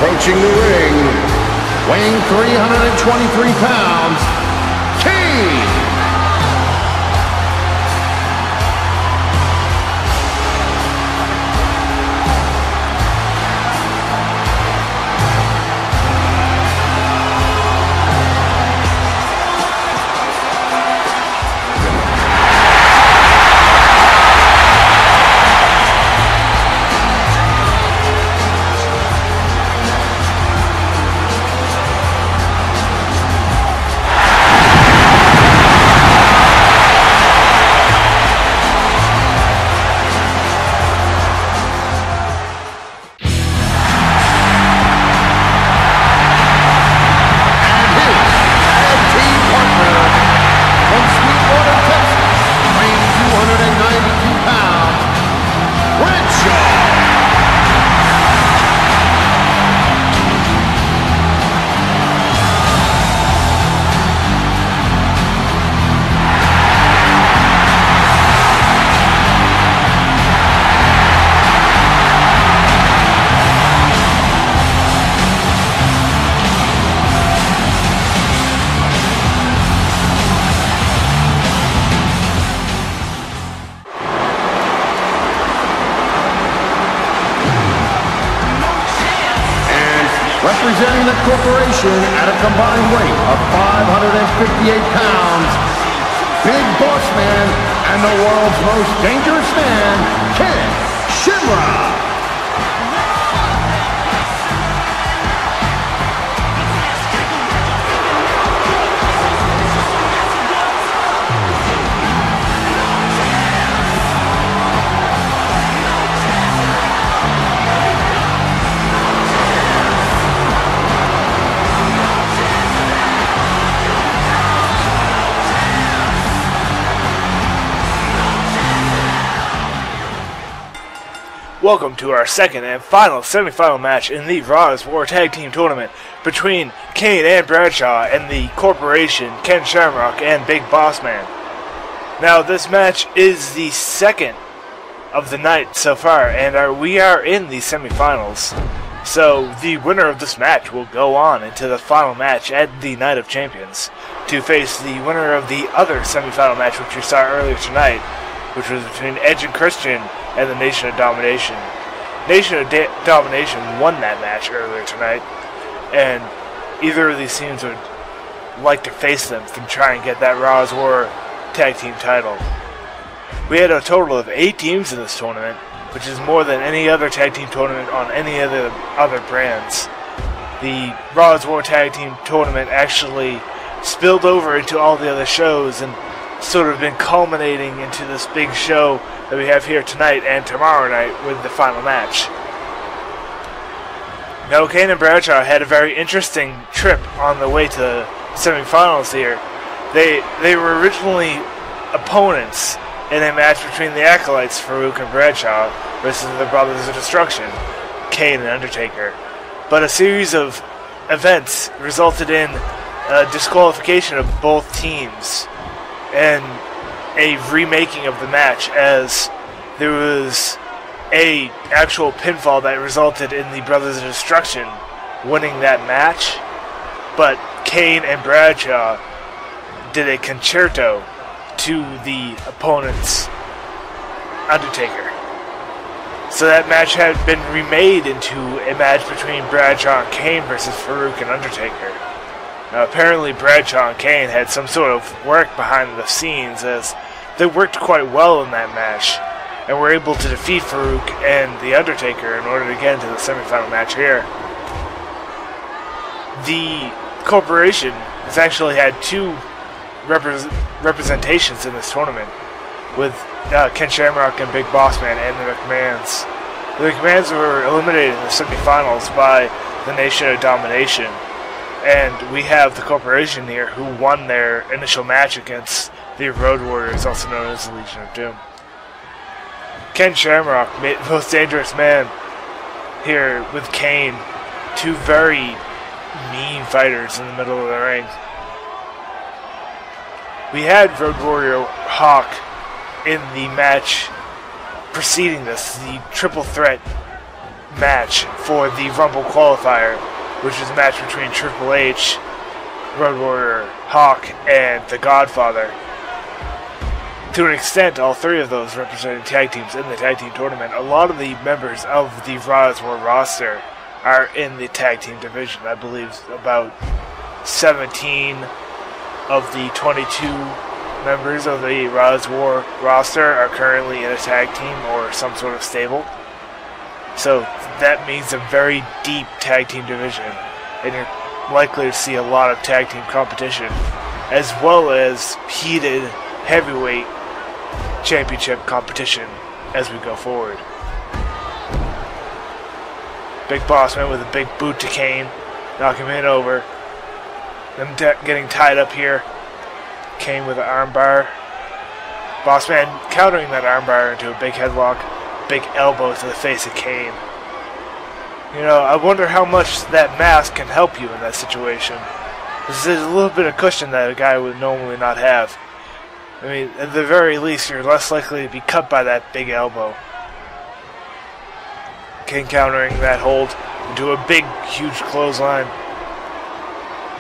Approaching the ring, weighing 323 pounds, Kane. Representing the Corporation at a combined weight of 558 pounds, Big Boss Man and the world's most dangerous man, Kane Bradshaw. Welcome to our second and final semifinal match in the Raw's War Tag Team Tournament between Kane and Bradshaw and the Corporation, Ken Shamrock and Big Boss Man. Now this match is the second of the night so far, and we are in the semifinals. So the winner of this match will go on into the final match at the Night of Champions to face the winner of the other semifinal match which we saw earlier tonight, which was between Edge and Christian and the Nation of Domination. Nation of Domination won that match earlier tonight, and either of these teams would like to face them to try and get that Raw's War Tag Team title. We had a total of 8 teams in this tournament, which is more than any other tag team tournament on any other brands. The Raw's War Tag Team Tournament actually spilled over into all the other shows and sort of been culminating into this big show that we have here tonight and tomorrow night with the final match. Now, Kane and Bradshaw had a very interesting trip on the way to the semifinals here. They were originally opponents in a match between the Acolytes, Faarooq and Bradshaw, versus the Brothers of Destruction, Kane and Undertaker. But a series of events resulted in a disqualification of both teams and a remaking of the match, as there was a actual pinfall that resulted in the Brothers of Destruction winning that match, but Kane and Bradshaw did a concerto to the opponent's Undertaker. So that match had been remade into a match between Bradshaw and Kane versus Faarooq and Undertaker. Now, apparently Bradshaw and Kane had some sort of work behind the scenes, as they worked quite well in that match and were able to defeat Faarooq and The Undertaker in order to get into the semifinal match here. The Corporation has actually had 2 representations in this tournament, with Ken Shamrock and Big Boss Man and the McMahons. The McMahons were eliminated in the semifinals by the Nation of Domination. And we have the Corporation here, who won their initial match against the Road Warriors, also known as the Legion of Doom. Ken Shamrock, most dangerous man, here with Kane, 2 very mean fighters in the middle of the ring. We had Road Warrior Hawk in the match preceding this, the triple threat match for the Rumble Qualifier, which is a match between Triple H, Road Warrior Hawk, and the Godfather. To an extent, all three of those representing tag teams in the tag team tournament. A lot of the members of the Raw's War roster are in the tag team division. I believe about 17 of the 22 members of the Raw's War roster are currently in a tag team or some sort of stable. So that means a very deep tag team division, and you're likely to see a lot of tag team competition, as well as heated heavyweight championship competition as we go forward. Big Boss Man with a big boot to Kane, knock him in over. Them getting tied up here. Kane with an armbar. Boss Man countering that armbar into a big headlock, big elbow to the face of Kane. You know, I wonder how much that mask can help you in that situation. This is a little bit of cushion that a guy would normally not have. I mean, at the very least, you're less likely to be cut by that big elbow. Kane countering that hold into a big, huge clothesline.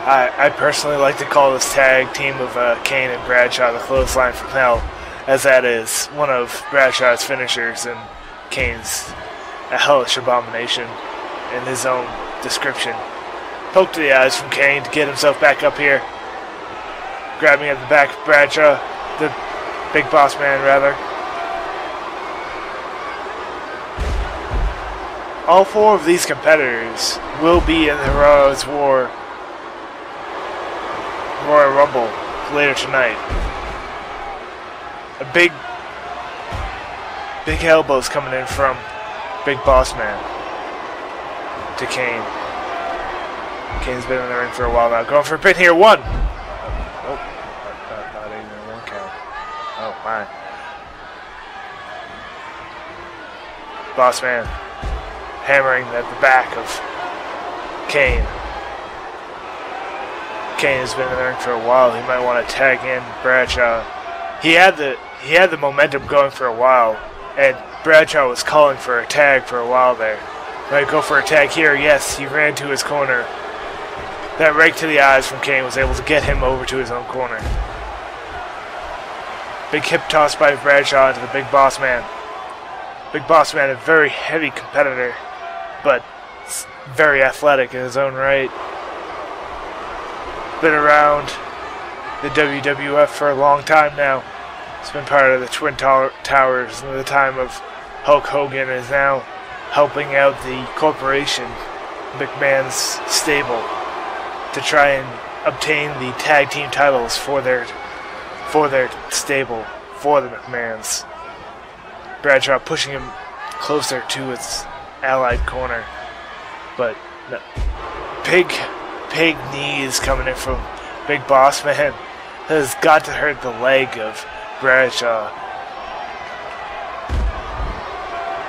I personally like to call this tag team of Kane and Bradshaw the Clothesline from Hell, as that is one of Bradshaw's finishers and Kane's a hellish abomination in his own description. Poke to the eyes from Kane to get himself back up here. Grabbing at the back of Bradshaw, the Big Boss Man rather. All four of these competitors will be in the Raw's War Royal Rumble later tonight. A big elbows coming in from Big Boss Man to Kane. Kane's been in the ring for a while now. Going for a pin here. One. Oh, not even a one count. Oh my. Boss Man hammering at the back of Kane. Kane has been in the ring for a while. He might want to tag in Bradshaw. He had the momentum going for a while, and Bradshaw was calling for a tag for a while there. Might go for a tag here. Yes, he ran to his corner. That rake to the eyes from Kane was able to get him over to his own corner. Big hip toss by Bradshaw into the Big Boss Man. Big Boss Man, a very heavy competitor, but very athletic in his own right. Been around the WWF for a long time now. He's been part of the Twin Towers in the time of Hulk Hogan, and is now helping out the Corporation, McMahon's stable, to try and obtain the tag team titles for their stable, for the McMahons. Bradshaw pushing him closer to its allied corner, but no. Big knees coming in from Big Boss Man. That has got to hurt the leg of Bradshaw.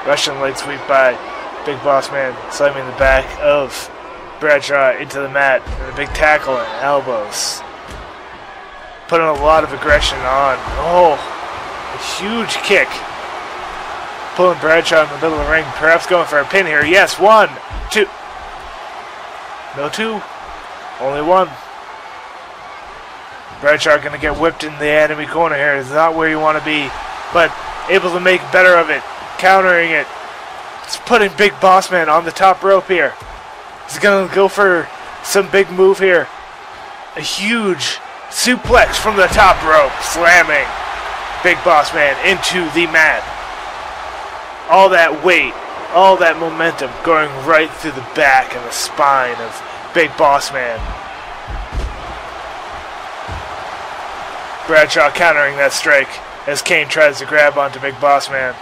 Russian leg sweep by Big Boss Man, slamming the back of Bradshaw into the mat, and a big tackle and elbows. Putting a lot of aggression on. Oh, a huge kick. Pulling Bradshaw in the middle of the ring, perhaps going for a pin here. Yes, 1, 2. No 2. Only 1. Bradshaw going to get whipped in the enemy corner here. It's not where you want to be, but able to make better of it. Countering it. It's putting Big Boss Man on the top rope here. He's going to go for some big move here. A huge suplex from the top rope, slamming Big Boss Man into the mat. All that weight, all that momentum going right through the back and the spine of Big Boss Man. Bradshaw countering that strike as Kane tries to grab onto Big Boss Man.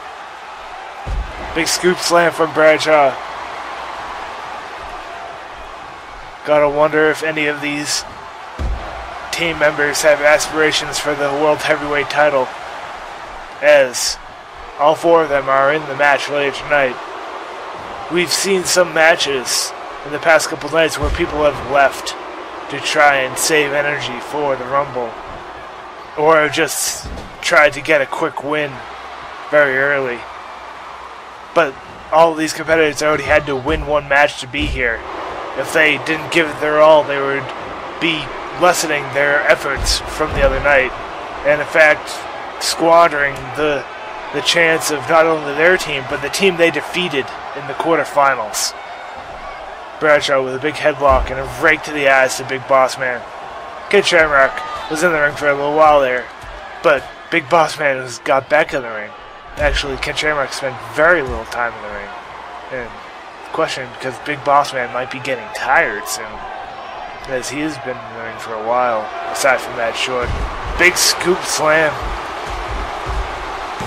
Big scoop slam from Bradshaw. Gotta wonder if any of these team members have aspirations for the World Heavyweight title, as all 4 of them are in the match later tonight. We've seen some matches in the past couple nights where people have left to try and save energy for the Rumble, or have just tried to get a quick win very early. But all of these competitors already had to win one match to be here. If they didn't give it their all, they would be lessening their efforts from the other night, and in fact squandering the chance of not only their team but the team they defeated in the quarterfinals. Bradshaw with a big headlock and a rake to the eyes to Big Boss Man. Ken Shamrock was in the ring for a little while there, but Big Boss Man got back in the ring. Actually, Ken Shamrock spent very little time in the ring, and question because Big Boss Man might be getting tired soon, as he has been in the ring for a while, aside from that short big scoop slam.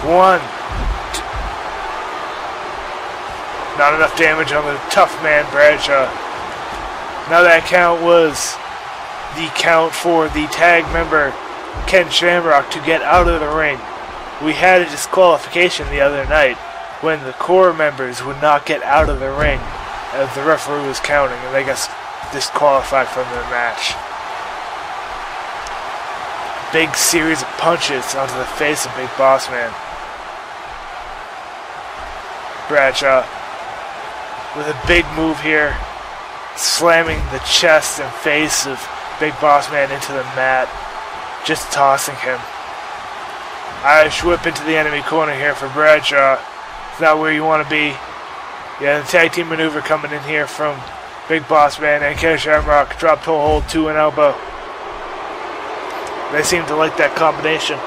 1, 2. Not enough damage on the tough man Bradshaw. Now that count was the count for the tag member Ken Shamrock to get out of the ring. We had a disqualification the other night when the core members would not get out of the ring as the referee was counting, and they got disqualified from the match. Big series of punches onto the face of Big Boss Man. Bradshaw with a big move here, slamming the chest and face of Big Boss Man into the mat, just tossing him. Irish whip into the enemy corner here for Bradshaw. It's not where you want to be. Yeah, the tag team maneuver coming in here from Big Boss Man and Ken Shamrock. Drop toe hold to an elbow. They seem to like that combination.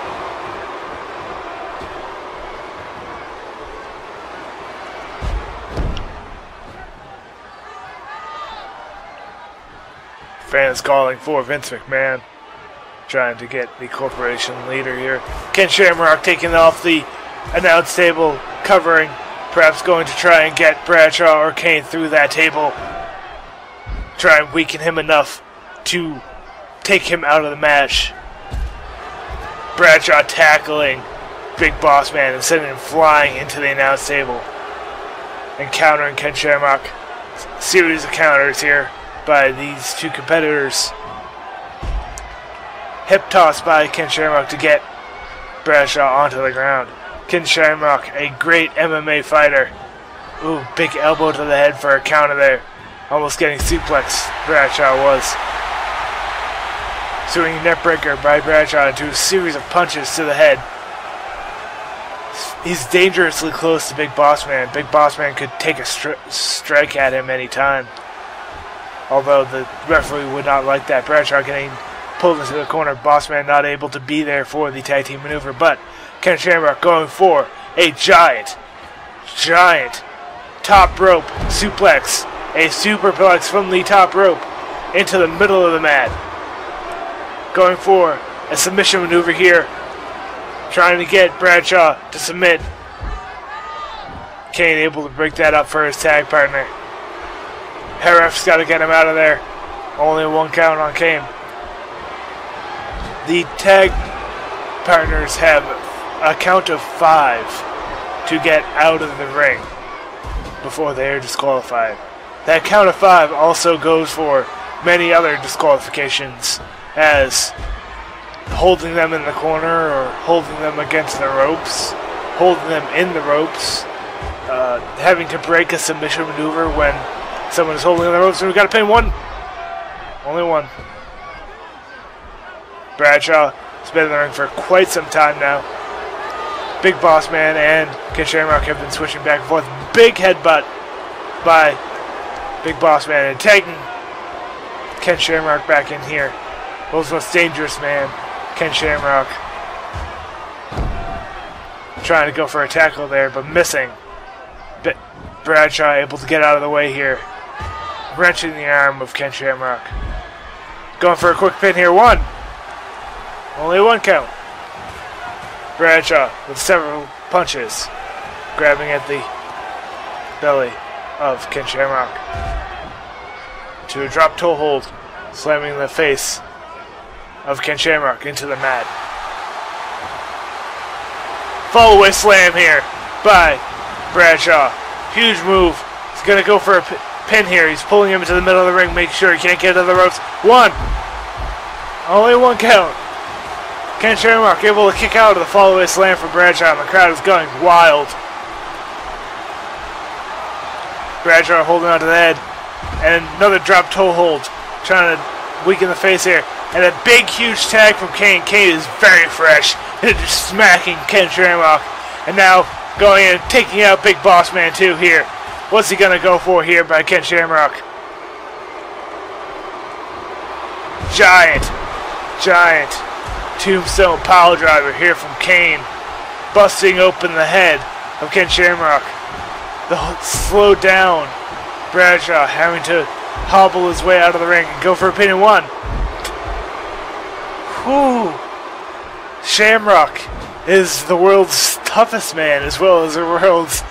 Fans calling for Vince McMahon, trying to get the corporation leader here. Ken Shamrock taking off the announce table covering, perhaps going to try and get Bradshaw or Kane through that table. Try and weaken him enough to take him out of the match. Bradshaw tackling Big Boss Man and sending him flying into the announce table. And countering Ken Shamrock. Series of counters here by these two competitors. Hip toss by Ken Shamrock to get Bradshaw onto the ground. Ken Shamrock, a great MMA fighter. Ooh, big elbow to the head for a counter there. Almost getting suplex, Bradshaw was. Swinging neckbreaker by Bradshaw into a series of punches to the head. He's dangerously close to Big Boss Man. Big Boss Man could take a strike at him anytime. Although the referee would not like that. Bradshaw getting pulled into the corner. Boss Man not able to be there for the tag team maneuver. But Ken Shamrock going for a giant top rope suplex. A superplex from the top rope into the middle of the mat. Going for a submission maneuver here. Trying to get Bradshaw to submit. Kane able to break that up for his tag partner. Heref's got to get him out of there. Only one count on Kane. The tag partners have a count of 5 to get out of the ring before they are disqualified. That count of 5 also goes for many other disqualifications, as holding them in the corner or holding them against the ropes, holding them in the ropes, having to break a submission maneuver when someone is holding the ropes, and we've got to pin one. Only one. Bradshaw has been in the ring for quite some time now. Big Boss Man and Ken Shamrock have been switching back and forth. Big headbutt by Big Boss Man and taking Ken Shamrock back in here. World's most dangerous man, Ken Shamrock. Trying to go for a tackle there, but missing. Bradshaw able to get out of the way here. Wrenching the arm of Ken Shamrock. Going for a quick pin here. 1. Only 1 count. Bradshaw with several punches. Grabbing at the belly of Ken Shamrock. To a drop toe hold. Slamming the face of Ken Shamrock into the mat. Follow-away slam here by Bradshaw. Huge move. He's going to go for a pin here. He's pulling him into the middle of the ring. Make sure he can't get to the ropes. 1. Only 1 count. Ken Shamrock able to kick out of the follow-away slam for Bradshaw, and the crowd is going wild. Bradshaw holding on to the head. And another drop toe hold. Trying to weaken the face here. And a big, huge tag from Kane. Kane is very fresh. And just smacking Ken Shamrock. And now going in and taking out Big Boss Man too here. What's he going to go for here by Ken Shamrock? Giant tombstone pile driver here from Kane. Busting open the head of Ken Shamrock. The slowed down Bradshaw having to hobble his way out of the ring and go for a pin in one. Whew. Shamrock is the world's toughest man as well as the world's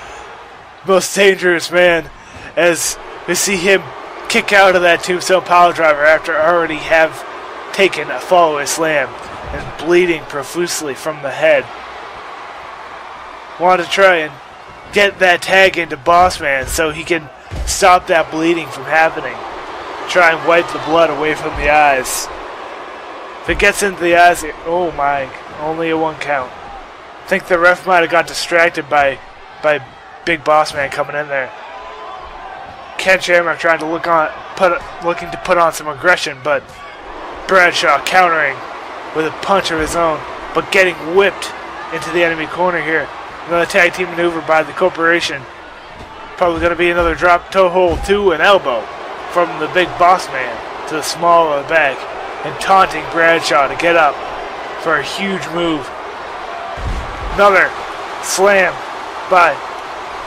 most dangerous man, as we see him kick out of that tombstone pile driver after already have taken a follow-away slam and bleeding profusely from the head. Want to try and get that tag into Boss Man so he can stop that bleeding from happening. Try and wipe the blood away from the eyes. If it gets into the eyes, oh my, only a 1 count. I think the ref might have got distracted by Big Boss Man coming in there. Ken Shamrock trying to looking to put on some aggression, but Bradshaw countering with a punch of his own, but getting whipped into the enemy corner here. Another tag team maneuver by the Corporation. Probably going to be another drop toe hold to an elbow from the Big Boss Man to the small of the back, and taunting Bradshaw to get up for a huge move. Another slam by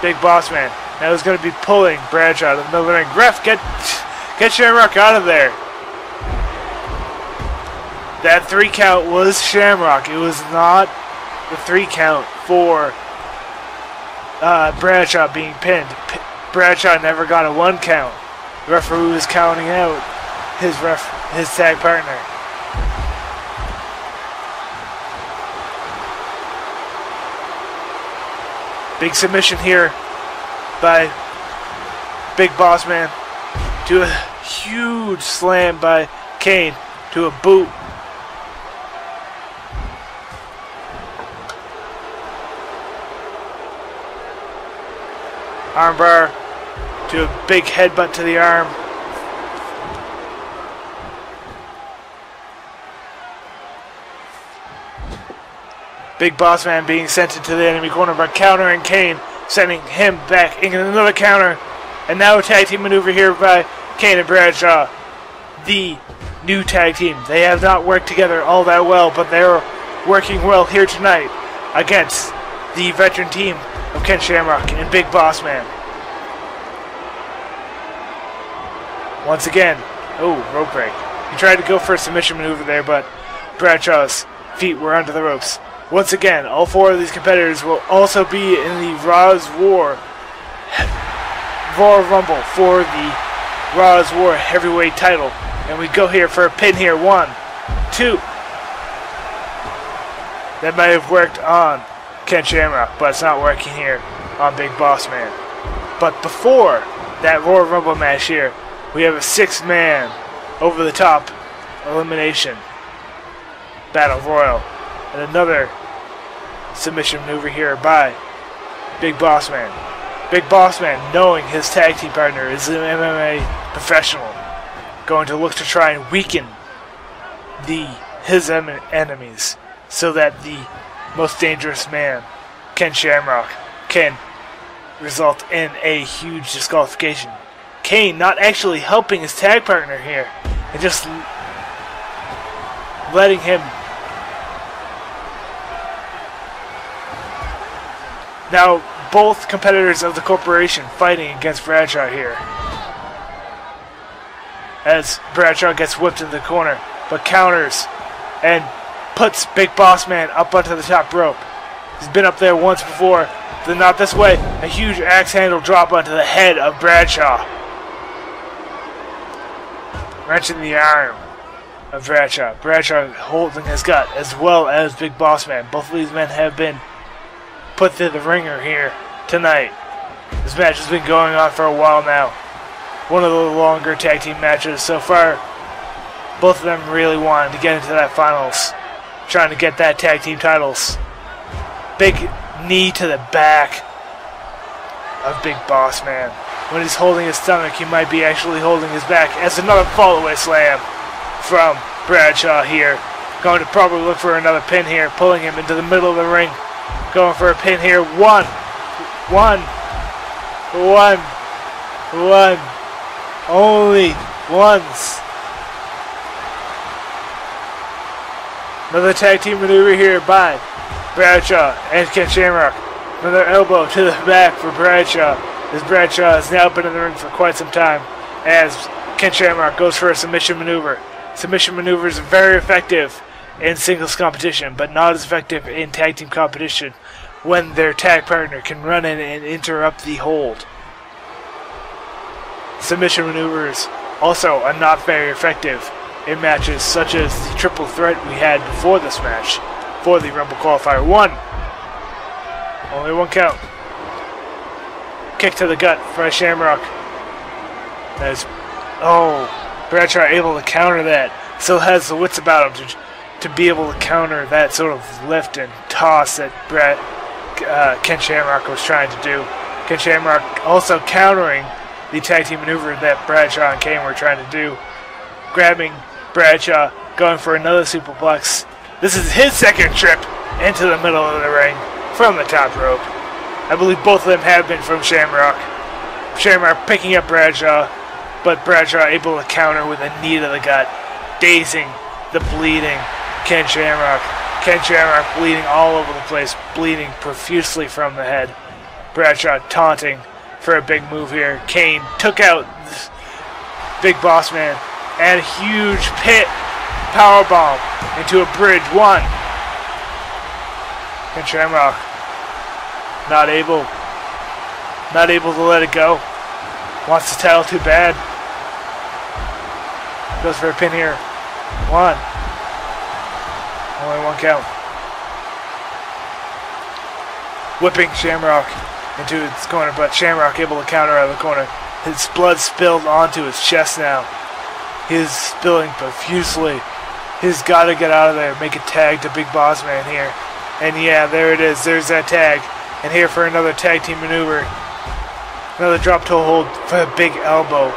Big Boss Man. Now he's going to be pulling Bradshaw to the middle of the ring. Ref, get Shamrock out of there. That 3 count was Shamrock. It was not the 3 count for Bradshaw being pinned. Bradshaw never got a 1 count. The referee was counting out his tag partner. Big submission here by Big Boss Man to a huge slam by Kane to a boot. Armbar to a big headbutt to the arm. Big Boss Man being sent into the enemy corner by countering Kane, sending him back in another counter. And now a tag team maneuver here by Kane and Bradshaw, the new tag team. They have not worked together all that well, but they're working well here tonight against the veteran team of Ken Shamrock and Big Boss Man. Once again, rope break. He tried to go for a submission maneuver there, but Bradshaw's feet were under the ropes. Once again, all 4 of these competitors will also be in the Raw's War Royal Rumble for the Raw's War Heavyweight title. And we go here for a pin here. 1, 2. That might have worked on Ken Shamrock, but it's not working here on Big Boss Man. But before that Royal Rumble match here, we have a 6-man over-the-top elimination battle royal. And another submission maneuver here by Big Boss Man. Big Boss Man, knowing his tag team partner is an MMA professional, going to look to try and weaken his enemies so that the most dangerous man, Ken Shamrock, can result in a huge disqualification. Kane not actually helping his tag partner here and just letting him. Now, both competitors of the Corporation fighting against Bradshaw here. As Bradshaw gets whipped in the corner, but counters and puts Big Boss Man up onto the top rope. He's been up there once before, but not this way. A huge axe handle drop onto the head of Bradshaw. Wrenching the arm of Bradshaw. Bradshaw holding his gut as well as Big Boss Man. Both of these men have been put through the ringer here tonight. This match has been going on for a while now. One of the longer tag team matches so far. Both of them really wanted to get into that finals, trying to get that tag team titles. Big knee to the back of Big Boss Man. when he's holding his stomach, he might be actually holding his back. As another fall-away slam from Bradshaw here. Going to probably look for another pin here, pulling him into the middle of the ring. Going for a pin here. One. Only once. Another tag team maneuver here by Bradshaw and Ken Shamrock. Another elbow to the back for Bradshaw, as Bradshaw has now been in the ring for quite some time, as Ken Shamrock goes for a submission maneuver. Submission maneuvers are very effective in singles competition, but not as effective in tag team competition when their tag partner can run in and interrupt the hold. Submission maneuvers also are not very effective in matches such as the triple threat we had before this match for the Rumble Qualifier. Only one count. Kick to the gut for Shamrock. Bradshaw able to counter that. Still has the wits about him to be able to counter that sort of lift and toss that Ken Shamrock was trying to do. Ken Shamrock also countering the tag team maneuver that Bradshaw and Kane were trying to do. Grabbing Bradshaw, going for another superplex. This is his second trip into the middle of the ring from the top rope. I believe both of them have been from Shamrock. Shamrock picking up Bradshaw, but Bradshaw able to counter with a knee to the gut, dazing the bleeding Ken Shamrock. Ken Shamrock bleeding all over the place, bleeding profusely from the head. Bradshaw taunting for a big move here. Kane took out this Big Boss Man, and a huge pit powerbomb into a bridge. One. Ken Shamrock not able to let it go. Wants the title too bad. Goes for a pin here. One. Only one count. Whipping Shamrock into its corner, but Shamrock able to counter out of the corner. His blood spilled onto his chest now. He's spilling profusely. He's got to get out of there, make a tag to Big Boss Man here. And yeah, there it is. There's that tag. And here for another tag team maneuver. Another drop toe hold for a big elbow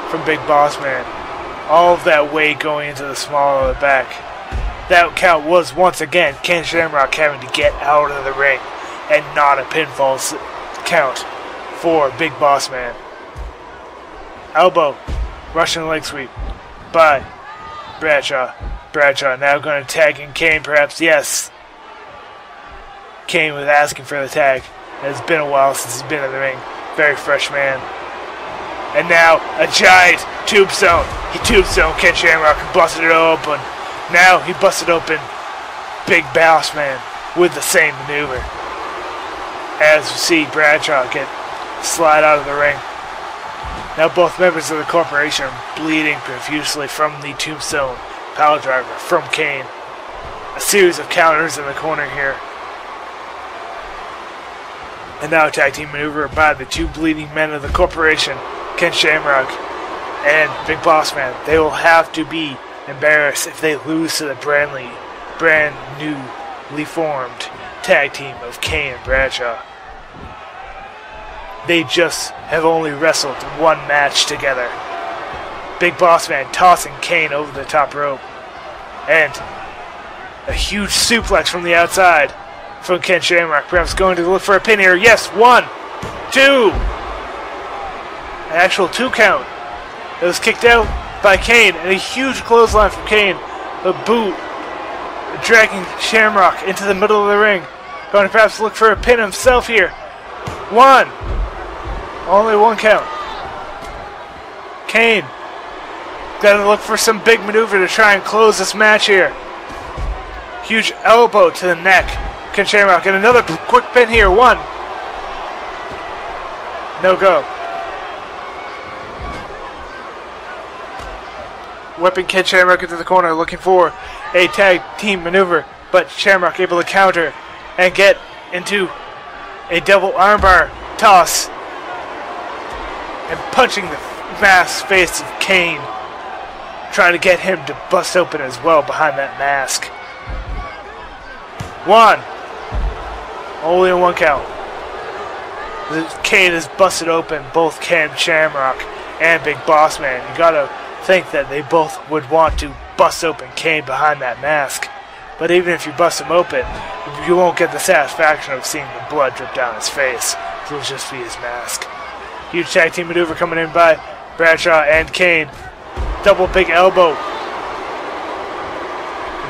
from Big Boss Man. All of that weight going into the small of the back. That count was once again Ken Shamrock having to get out of the ring, and not a pinfall count for Big Boss Man. Elbow, Russian leg sweep by Bradshaw. Bradshaw now going to tag in Kane, perhaps. Yes. Kane was asking for the tag. It's been a while since he's been in the ring. Very fresh man. And now a giant tombstone. He tombstone Ken Shamrock and busted it open. Now he busted open Big Boss Man with the same maneuver. As we see Bradshaw slide out of the ring. Now both members of the Corporation are bleeding profusely from the tombstone power driver from Kane. A series of counters in the corner here. And now a tag team maneuver by the two bleeding men of the Corporation, Ken Shamrock and Big Boss Man. They will have to be embarrassed if they lose to the brand newly formed tag team of Kane and Bradshaw. They just have only wrestled one match together. Big Boss Man tossing Kane over the top rope. And a huge suplex from the outside from Ken Shamrock. Perhaps going to look for a pin here. Yes, 1, 2. An actual 2 count. It was kicked out by Kane, and a huge clothesline from Kane. A boot dragging Shamrock into the middle of the ring. Going to perhaps look for a pin himself here. 1. Only 1 count. Kane got to look for some big maneuver to try and close this match here. Huge elbow to the neck. Ken Shamrock, and another quick pin here. 1. No go. Whipping Ken Shamrock into the corner, looking for a tag team maneuver, but Shamrock able to counter and get into a double armbar toss and punching the masked face of Kane, trying to get him to bust open as well behind that mask. 1. Only a 1 count. Kane has busted open both Ken Shamrock and Big Boss Man. You gotta think that they both would want to bust open Kane behind that mask. But even if you bust him open, you won't get the satisfaction of seeing the blood drip down his face. It'll just be his mask. Huge tag team maneuver coming in by Bradshaw and Kane. Double big elbow.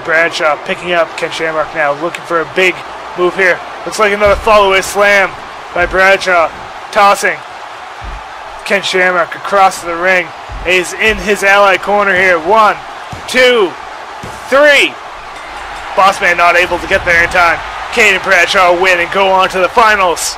Bradshaw picking up Ken Shamrock now, looking for a big move here. Looks like another follow-away slam by Bradshaw. Tossing Ken Shamrock across the ring. He's in his ally corner here. 1, 2, 3. Bossman not able to get there in time. Kane and Bradshaw win and go on to the finals.